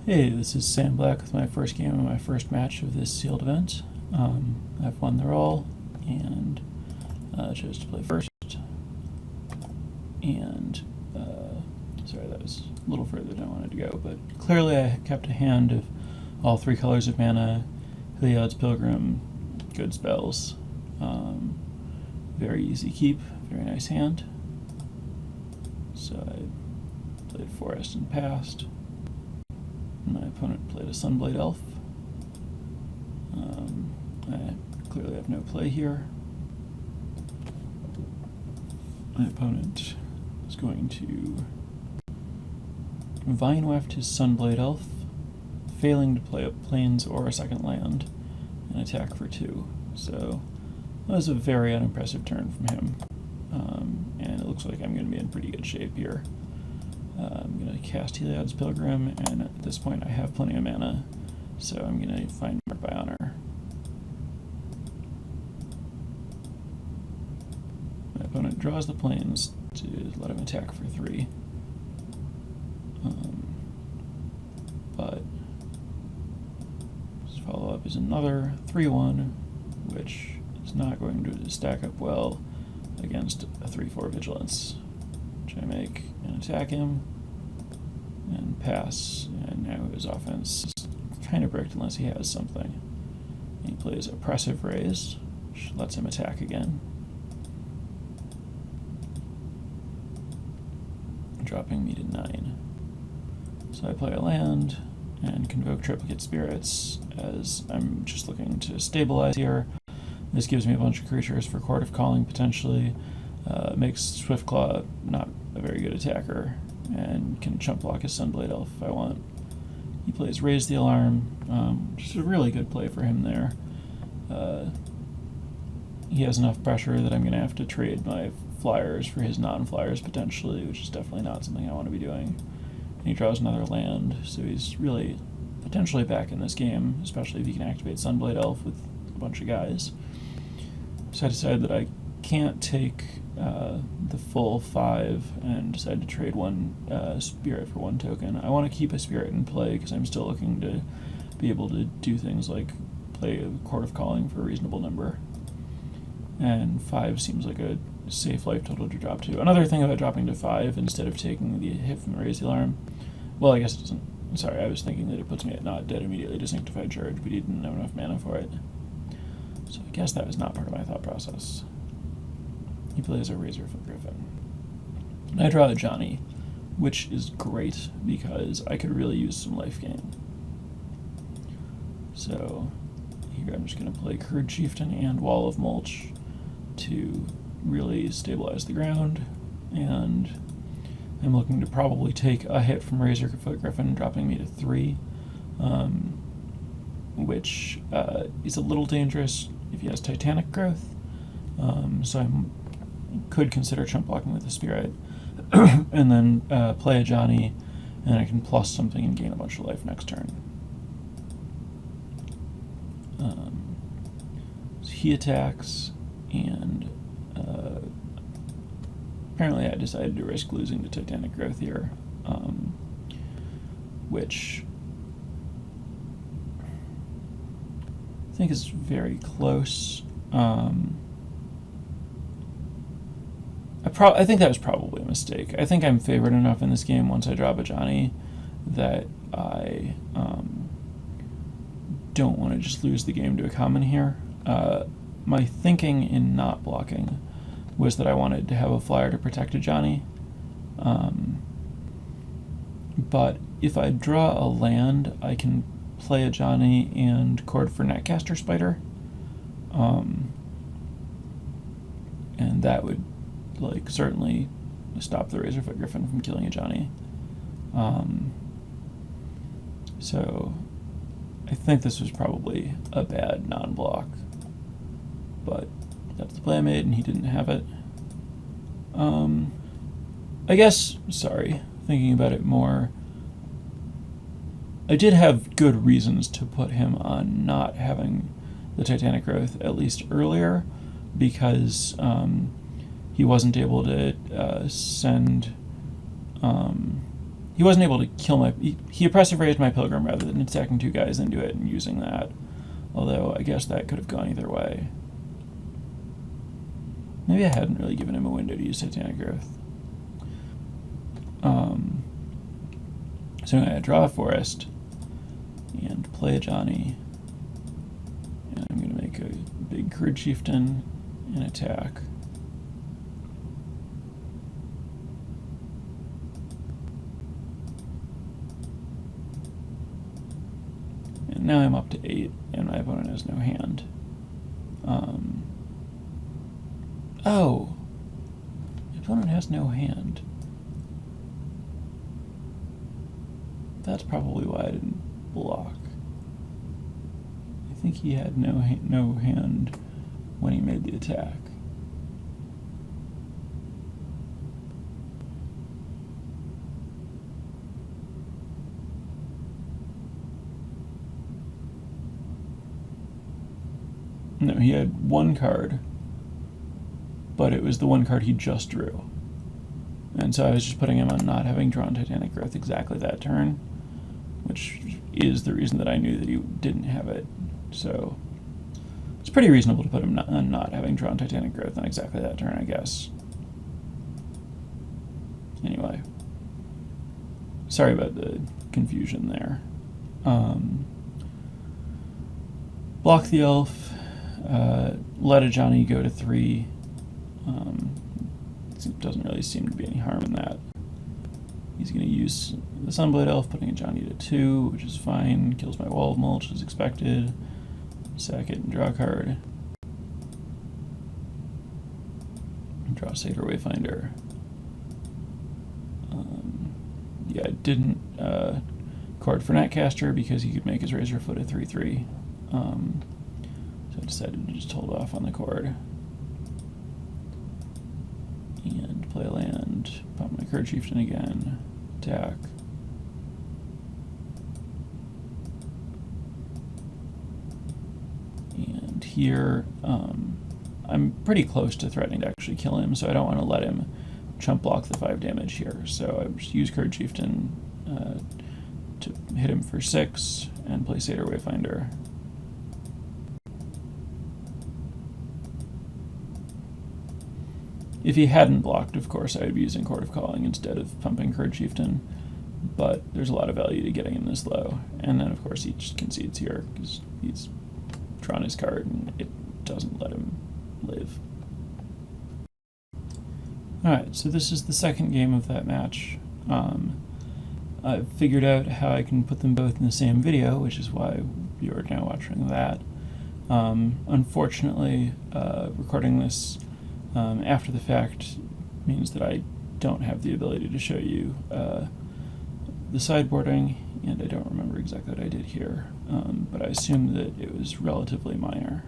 Hey, this is Sam Black with my first game and my first match of this sealed event. I've won the roll and chose to play first. And, sorry, that was a little further than I wanted to go, but clearly I kept a hand of all three colors of mana, Heliod's Pilgrim, good spells. Very easy keep, very nice hand. So I played Forest and passed. My opponent played a Sunblade Elf. I clearly have no play here. My opponent is going to Vine Weft his Sunblade Elf, failing to play a Plains or a second land, and attack for 2. So that was a very unimpressive turn from him. And it looks like I'm going to be in pretty good shape here. I'm going to cast Heliod's Pilgrim, and at this point I have plenty of mana, so I'm going to find Mark by Honor. My opponent draws the Plains to let him attack for 3. But his follow-up is another 3/1, which is not going to stack up well against a 3/4 Vigilance, which I make and attack him and pass, and now his offense is kind of bricked unless he has something. He plays Oppressive Raise, which lets him attack again, dropping me to 9. So I play a land and convoke Triplicate Spirits, as I'm just looking to stabilize here. This gives me a bunch of creatures for Court of Calling potentially, makes Swiftclaw not a very good attacker, and can chump block his Sunblade Elf if I want. He plays Raise the Alarm, which is a really good play for him there. He has enough pressure that I'm going to have to trade my flyers for his non-flyers potentially, which is definitely not something I want to be doing. And he draws another land, so he's really potentially back in this game, especially if he can activate Sunblade Elf with a bunch of guys. So I decided that I can't take the full 5 and decide to trade one spirit for 1 token. I want to keep a spirit in play because I'm still looking to be able to do things like play a Court of Calling for a reasonable number. And 5 seems like a safe life total to drop to. Another thing about dropping to 5 instead of taking the hit from Raise the Alarm, well, I guess it doesn't. Sorry, I was thinking that it puts me at not dead immediately to Sanctified Charge, but he didn't have enough mana for it. So I guess that was not part of my thought process. He plays a Razorfoot Griffin. And I draw a Johnny, which is great because I could really use some life gain. So here I'm just going to play Curd Chieftain and Wall of Mulch to really stabilize the ground, and I'm looking to probably take a hit from Razorfoot Griffin, dropping me to 3, which is a little dangerous if he has Titanic Growth, so I could consider chump blocking with a Spirit, and then play a Johnny, and I can plus something and gain a bunch of life next turn. So he attacks, and apparently I decided to risk losing to Titanic Growth here, which I think is very close. I think that was probably a mistake. I think I'm favored enough in this game once I drop a Johnny that I don't want to just lose the game to a common here. My thinking in not blocking was that I wanted to have a flyer to protect a Johnny. But if I draw a land, I can play a Johnny and chord for Netcaster Spider. And that would certainly stop the Razorfoot Griffin from killing a Johnny. So I think this was probably a bad non-block, but that's the play I made, and he didn't have it. I guess, thinking about it more, I did have good reasons to put him on not having the Titanic Growth at least earlier, because he wasn't able to send he wasn't able to kill my... He oppressive raised my Pilgrim rather than attacking 2 guys into it and using that. Although, I guess that could have gone either way. Maybe I hadn't really given him a window to use Titanic Growth. So I'm going to draw a forest and play a Johnny. And I'm going to make a big Kurd Chieftain and attack. And now I'm up to 8, and my opponent has no hand. Oh! My opponent has no hand. That's probably why I didn't block. I think he had no hand when he made the attack. No, he had 1 card, but it was the 1 card he just drew. And so I was just putting him on not having drawn Titanic Growth exactly that turn, which is the reason that I knew that he didn't have it. So it's pretty reasonable to put him on not having drawn Titanic Growth on exactly that turn, I guess. Anyway, sorry about the confusion there. Block the elf, let a Johnny go to 3. It doesn't really seem to be any harm in that. He's going to use the Sunblade Elf, putting a Johnny to 2, which is fine. Kills my Wall of Mulch as expected. Sack it and draw a card. Draw Satyr Wayfinder. Yeah, I didn't card for Netcaster because he could make his Razorfoot a 3/3. So I decided to just hold off on the cord. And play a land, pop my Kurd Chieftain again, attack. And here, I'm pretty close to threatening to actually kill him, so I don't want to let him chump block the 5 damage here. So I just use Kurd Chieftain to hit him for 6 and play Satyr Wayfinder. If he hadn't blocked, of course, I would be using Court of Calling instead of pumping Kurd Chieftain, but there's a lot of value to getting him this low. And then, of course, he just concedes here because he's drawn his card and it doesn't let him live. Alright, so this is the second game of that match. I've figured out how I can put them both in the same video, which is why you're now watching that. Unfortunately, recording this after the fact means that I don't have the ability to show you the sideboarding, and I don't remember exactly what I did here, but I assume that it was relatively minor.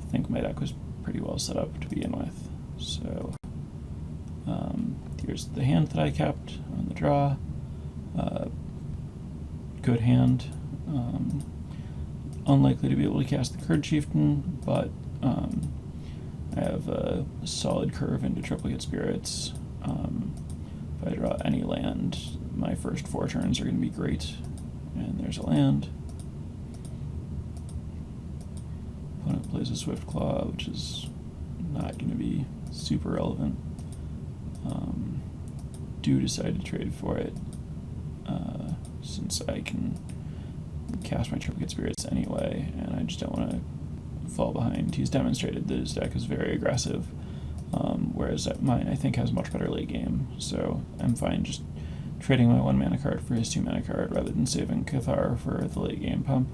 I think my deck was pretty well set up to begin with. So here's the hand that I kept on the draw. Good hand. Unlikely to be able to cast the Kurd Chieftain, but I have a solid curve into Triplicate Spirits. If I draw any land, my first 4 turns are going to be great. And there's a land. Opponent plays a Swiftclaw, which is not going to be super relevant. Do decide to trade for it, since I can cast my Triplicate Spirits anyway, and I just don't want to fall behind. He's demonstrated that his deck is very aggressive, whereas mine, I think, has much better late game, so I'm fine just trading my 1 mana card for his 2 mana card rather than saving Cathar for the late game pump.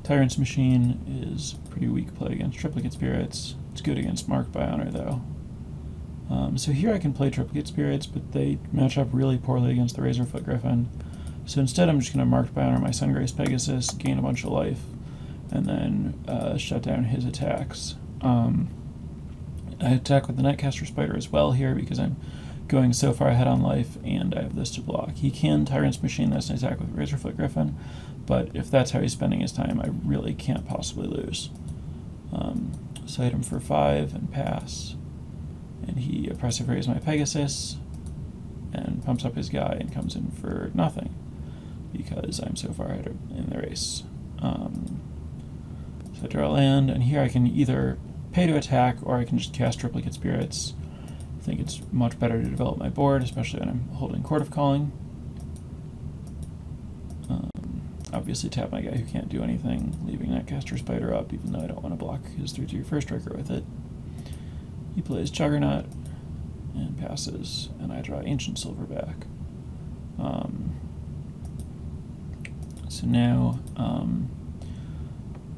Tyrant's Machine is pretty weak play against Triplicate Spirits. It's good against Marked by Honor, though. So here I can play Triplicate Spirits, but they match up really poorly against the Razorfoot Griffin. So instead I'm just going to Marked by Honor my Sungrace Pegasus, gain a bunch of life, and then shut down his attacks. I attack with the Netcaster Spider as well here because I'm going so far ahead on life and I have this to block. He can Tyrant's Machine this and attack with Razorfoot Griffin, but if that's how he's spending his time, I really can't possibly lose. So I hit him for 5 and pass. And he oppressive rays my Pegasus and pumps up his guy and comes in for nothing because I'm so far ahead in the race. So I draw a land, and here I can either pay to attack or I can just cast Triplicate Spirits. I think it's much better to develop my board, especially when I'm holding Court of Calling. Obviously tap my guy who can't do anything, leaving Netcaster Spider up, even though I don't want to block his 3/3 First Striker with it. He plays Juggernaut and passes, and I draw Ancient Silverback. So now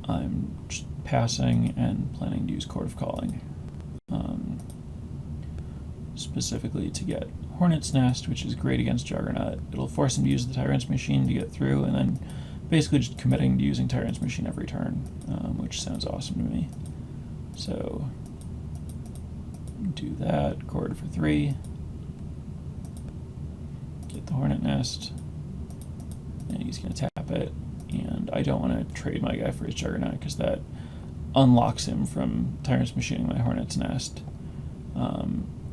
I'm just passing and planning to use Court of Calling, specifically to get Hornet's Nest, which is great against Juggernaut. It'll force him to use the Tyrant's Machine to get through, and then basically just committing to using Tyrant's Machine every turn, which sounds awesome to me. So do that, Chord for 3, get the Hornet Nest, and he's going to tap it, and I don't want to trade my guy for his Juggernaut because that unlocks him from Tyrant's Machining my Hornet's Nest.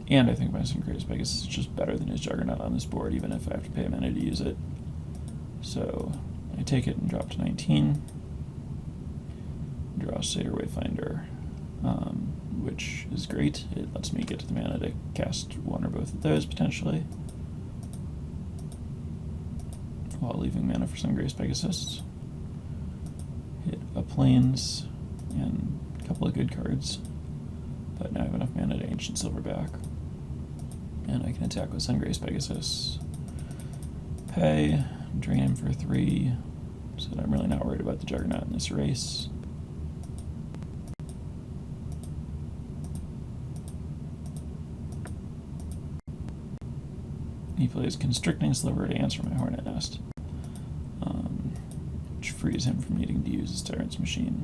And I think my Synchronous Pegasus is just better than his Juggernaut on this board, even if I have to pay a mana to use it. So I take it and drop to 19, draw Satyr Wayfinder, which is great. It lets me get to the mana to cast one or both of those, potentially, while leaving mana for Sungrace Pegasus. Hit a Plains and a couple of good cards, but now I have enough mana to Ancient Silverback. And I can attack with Sungrace Pegasus. Pay, drain him for 3, so that I'm really not worried about the Juggernaut in this race. He plays Constricting Sliver to answer my Hornet Nest, which frees him from needing to use his Tyrant's Machine,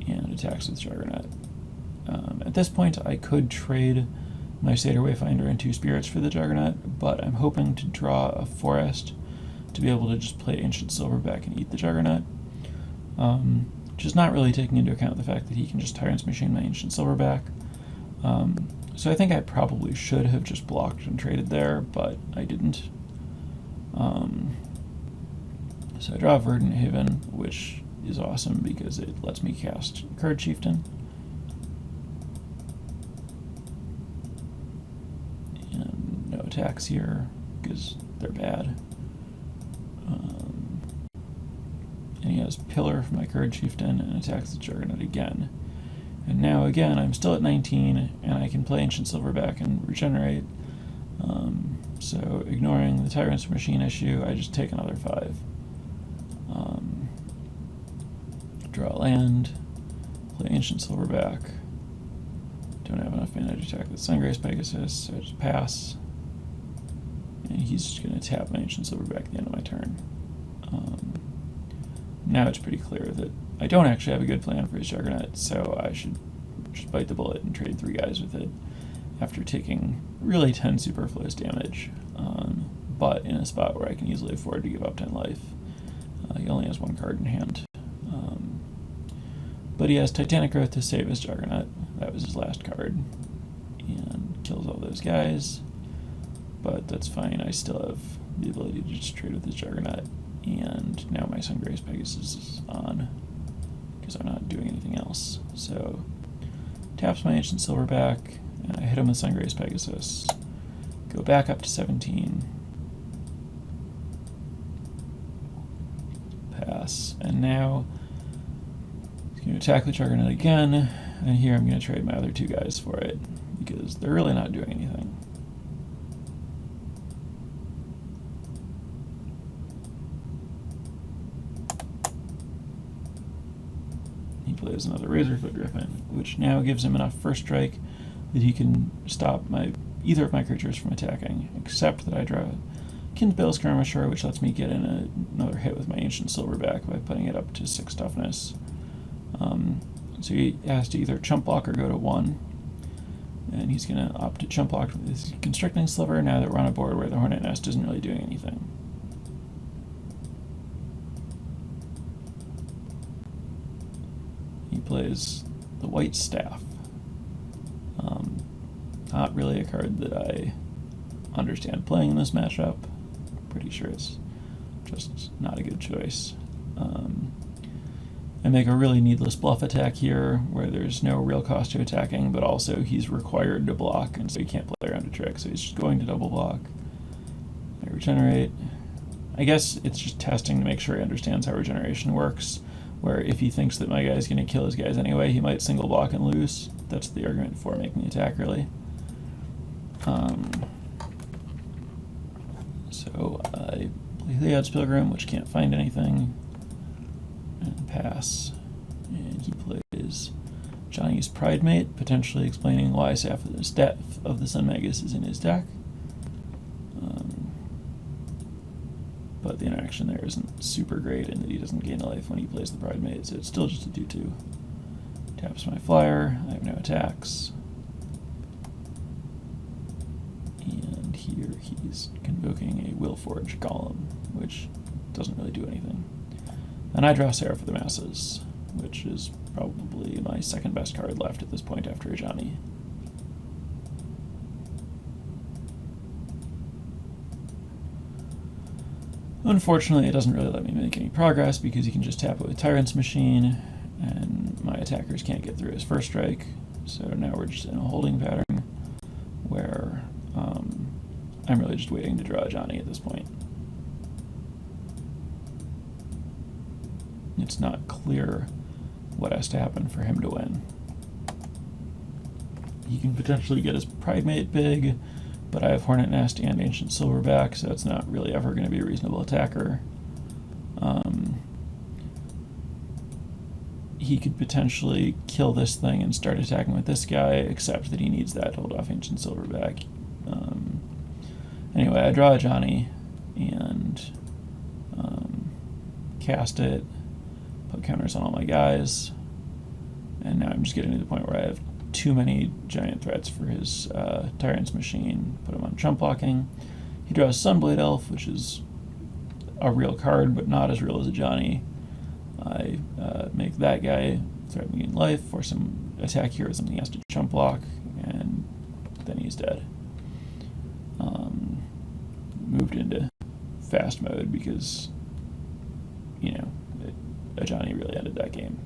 and attacks with Juggernaut. At this point, I could trade my Satyr Wayfinder and 2 Spirits for the Juggernaut, but I'm hoping to draw a Forest to be able to just play Ancient Silverback and eat the Juggernaut, which is not really taking into account the fact that he can just Tyrant's Machine my Ancient Silverback. So I think I probably should have just blocked and traded there, but I didn't. So I draw Verdant Haven, which is awesome because it lets me cast Courage Chieftain. And no attacks here because they're bad. And he has Pillar for my Courage Chieftain and attacks the Juggernaut again. And now again, I'm still at 19, and I can play Ancient Silverback and regenerate. So ignoring the Tyrant's Machine issue, I just take another 5. Draw a land, play Ancient Silverback. Don't have enough mana to attack with Sungrace Pegasus, so I just pass. And he's just going to tap my Ancient Silverback at the end of my turn. Now it's pretty clear that I don't actually have a good plan for his Juggernaut, so I should just bite the bullet and trade 3 guys with it after taking really 10 superfluous damage, but in a spot where I can easily afford to give up 10 life. He only has 1 card in hand. But he has Titanic Growth to save his Juggernaut. That was his last card. And kills all those guys. But that's fine, I still have the ability to just trade with his Juggernaut. And now my Sungrace Pegasus is on, because I'm not doing anything else. So, taps my Ancient Silverback, and I hit him with Sungrace Pegasus. Go back up to 17. Pass. And now, he's going to attack the Juggernaut again, and here I'm going to trade my other 2 guys for it, because they're really not doing anything. Plays another Razorfoot Griffin, which now gives him enough first strike that he can stop either of my creatures from attacking, except that I draw Kin's Skirmisher, which lets me get in another hit with my Ancient Silverback by putting it up to 6 toughness. So he has to either chump block or go to 1, and he's going to opt to chump block with his Constricting Sliver now that we're on a board where the Hornet Nest isn't really doing anything. He plays the White Staff, not really a card that I understand playing in this matchup. Pretty sure it's just not a good choice. I make a really needless bluff attack here where there's no real cost to attacking, but also he's required to block, and so he can't play around a trick, so he's just going to double block. I regenerate. I guess it's just testing to make sure he understands how regeneration works, where if he thinks that my guy's going to kill his guys anyway, he might single block and lose. That's the argument for making the attack, really. So I play Heliod's Pilgrim, which can't find anything, and pass. And he plays Johnny's Pridemate, potentially explaining why Staff of the Sun Magus is in his deck. But the interaction there isn't super great in that he doesn't gain a life when he plays the Pridemate, so it's still just a 2/2. Taps my flyer, I have no attacks. And here he's convoking a Willforge Golem, which doesn't really do anything. And I draw Seraph of the Masses, which is probably my second best card left at this point after Ajani. Unfortunately, it doesn't really let me make any progress because he can just tap it with Tyrant's Machine, and my attackers can't get through his first strike. So now we're just in a holding pattern where I'm really just waiting to draw Johnny at this point. It's not clear what has to happen for him to win. He can potentially get his Pridemate big, but I have Hornet Nest and Ancient Silverback, so it's not really ever going to be a reasonable attacker. He could potentially kill this thing and start attacking with this guy, except that he needs that to hold off Ancient Silverback. Anyway, I draw a Johnny and cast it, put counters on all my guys, and now I'm just getting to the point where I have too many giant threats for his Tyrant's Machine, put him on chump blocking. He draws Sunblade Elf, which is a real card, but not as real as a Johnny. I make that guy threaten me in life, force him attack here with something he has to chump block, and then he's dead. Moved into fast mode because, a Johnny really ended that game.